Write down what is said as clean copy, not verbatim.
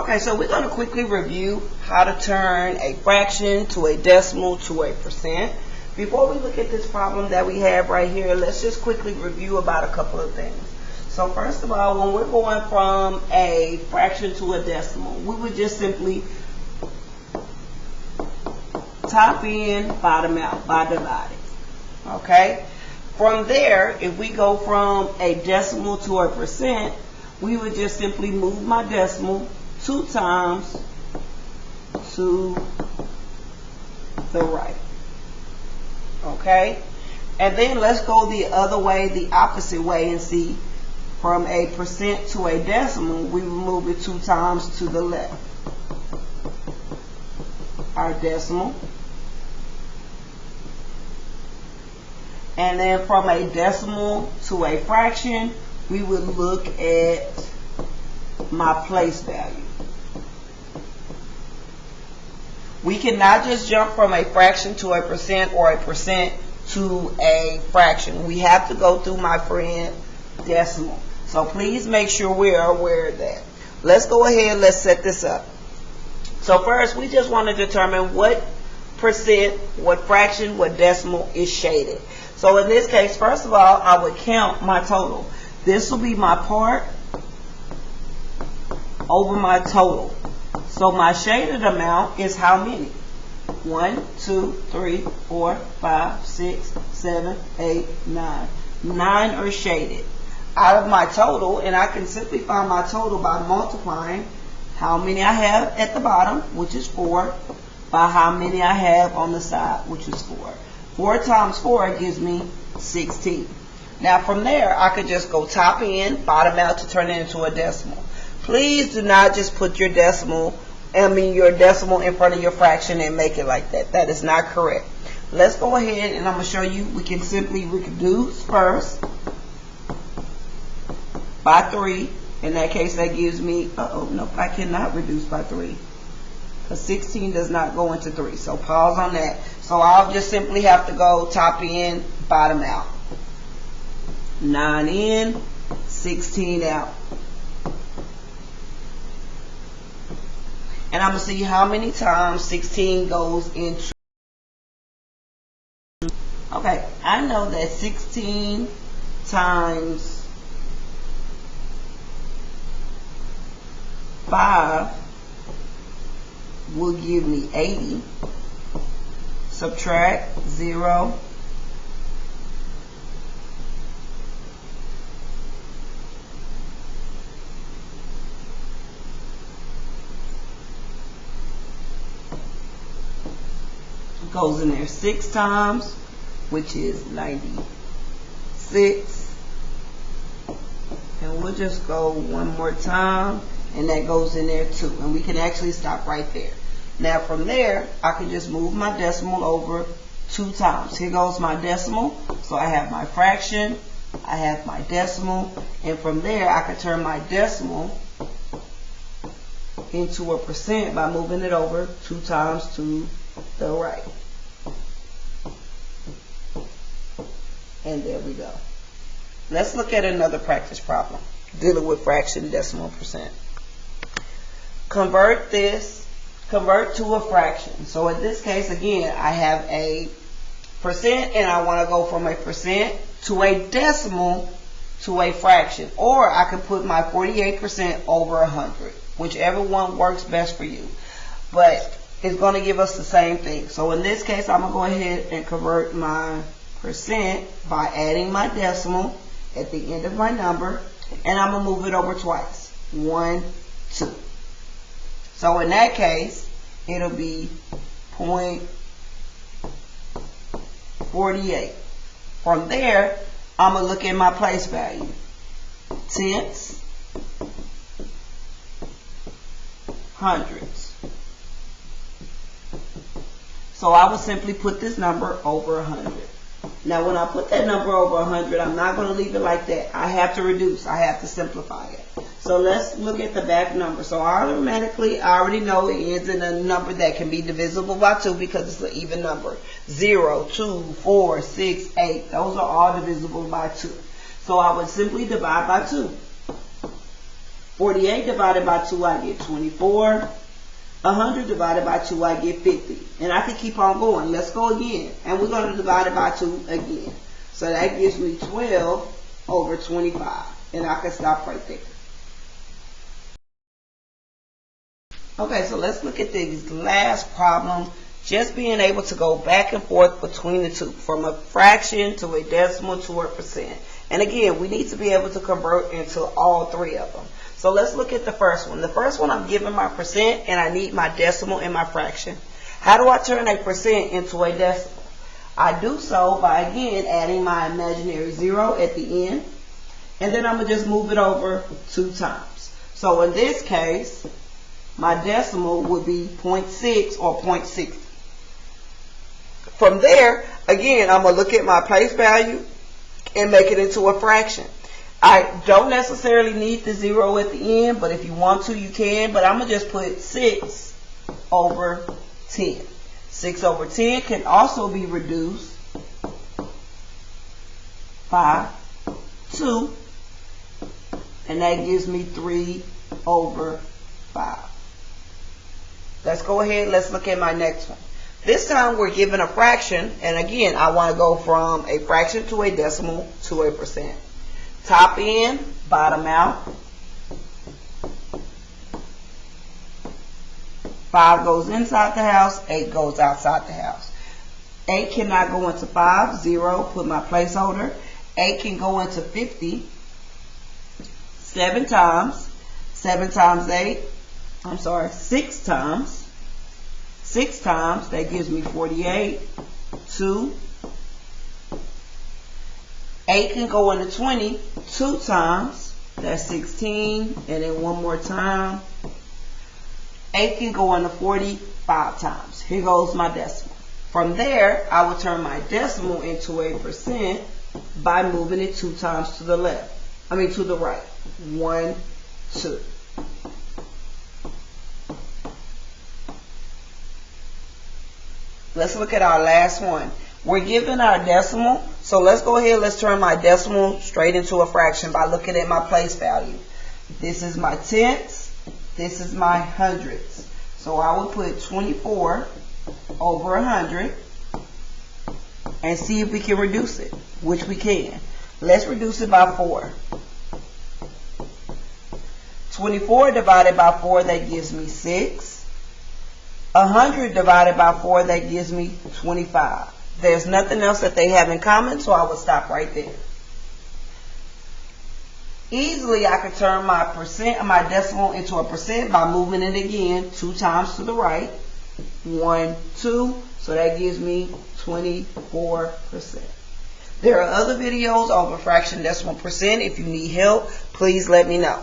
Okay, so we're going to quickly review how to turn a fraction to a decimal to a percent. Before we look at this problem that we have right here, let's just quickly review about a couple of things. So first of all, when we're going from a fraction to a decimal, we would just simply top in, bottom out by dividing. Okay? From there, if we go from a decimal to a percent, we would just simply move my decimal 2 times to the right. Okay? And then let's go the other way, the opposite way, and see from a percent to a decimal, we will move it 2 times to the left. Our decimal. And then from a decimal to a fraction, we would look at my place value. We cannot just jump from a fraction to a percent or a percent to a fraction. We have to go through, my friend, decimal. So please make sure we are aware of that. Let's go ahead, let's set this up. So first, we just want to determine what percent, what fraction, what decimal is shaded. So in this case, first of all, I would count my total. This will be my part over my total. So my shaded amount is how many? 1, 2, 3, 4, 5, 6, 7, 8, 9. 9 are shaded out of my total, and I can simply find my total by multiplying how many I have at the bottom, which is 4, by how many I have on the side, which is 4. 4 times 4 gives me 16. Now from there, I could just go top in, bottom out to turn it into a decimal. Please do not just put your decimal in front of your fraction and make it like that. That is not correct. Let's go ahead and I'm going to show you. We can simply reduce first by 3. In that case, that gives me, nope, I cannot reduce by 3. Because 16 does not go into 3. So pause on that. So I'll just simply have to go top in, bottom out. 9 in, 16 out. And I'm going to see how many times 16 goes into. Okay, I know that 16 times 5 will give me 80. Subtract 0. Goes in there 6 times, which is 96. And we'll just go one more time, and that goes in there too. And we can actually stop right there. Now from there, I can just move my decimal over 2 times. Here goes my decimal. So I have my fraction, I have my decimal, and from there I can turn my decimal into a percent by moving it over 2 times to the right. And there we go. Let's look at another practice problem dealing with fraction, decimal, percent. Convert to a fraction. So in this case, again, I have a percent and I want to go from a percent to a decimal to a fraction. Or I can put my 48% over 100, whichever one works best for you. But it's going to give us the same thing. So in this case, I'm going to go ahead and convert my percent by adding my decimal at the end of my number, and I'm going to move it over twice. 1, 2. So in that case, it'll be 0.48. From there, I'm going to look at my place value. Tenths, hundreds. So I will simply put this number over 100. Now when I put that number over 100, I'm not going to leave it like that. I have to reduce. I have to simplify it. So let's look at the back number. So automatically, I already know it ends in a number that can be divisible by 2 because it's an even number. 0, 2, 4, 6, 8. Those are all divisible by 2. So I would simply divide by 2. 48 divided by 2, I get 24. 100 divided by 2, I get 50. And I can keep on going. Let's go again. And we're going to divide it by 2 again. So that gives me 12 over 25. And I can stop right there. Okay, so let's look at this last problem. Just being able to go back and forth between the two, from a fraction to a decimal to a percent. And again, we need to be able to convert into all three of them. So let's look at the first one. The first one, I'm given my percent and I need my decimal and my fraction. How do I turn a percent into a decimal? I do so by, again, adding my imaginary 0 at the end. And then I'm going to just move it over 2 times. So in this case, my decimal would be 0.6 or 0.60. From there, again, I'm going to look at my place value and make it into a fraction. I don't necessarily need the 0 at the end, but if you want to, you can. But I'm going to just put 6 over 10. 6 over 10 can also be reduced by 2. And that gives me 3 over 5. Let's go ahead. Let's look at my next one. This time we're given a fraction, and again, I want to go from a fraction to a decimal to a percent. Top in, bottom out. 5 goes inside the house, 8 goes outside the house. 8 cannot go into 5, 0, put my placeholder. 8 can go into 50 7 times. 7 times 8, 6 times. 6 times, that gives me 48. 2. 8 can go into 20 2 times. That's 16. And then one more time. 8 can go into 40 5 times. Here goes my decimal. From there, I will turn my decimal into a percent by moving it 2 times to the left. To the right. 1, 2. Let's look at our last one. We're given our decimal, so let's go ahead, let's turn my decimal straight into a fraction by looking at my place value. This is my tenths, this is my hundredths. So I will put 24 over 100 and see if we can reduce it, which we can. Let's reduce it by 4. 24 divided by 4, that gives me 6. 100 divided by 4, that gives me 25. There's nothing else that they have in common, so I will stop right there. Easily, I could turn my decimal into a percent by moving it again 2 times to the right. 1, 2, so that gives me 24%. There are other videos on fraction decimal percent. If you need help, please let me know.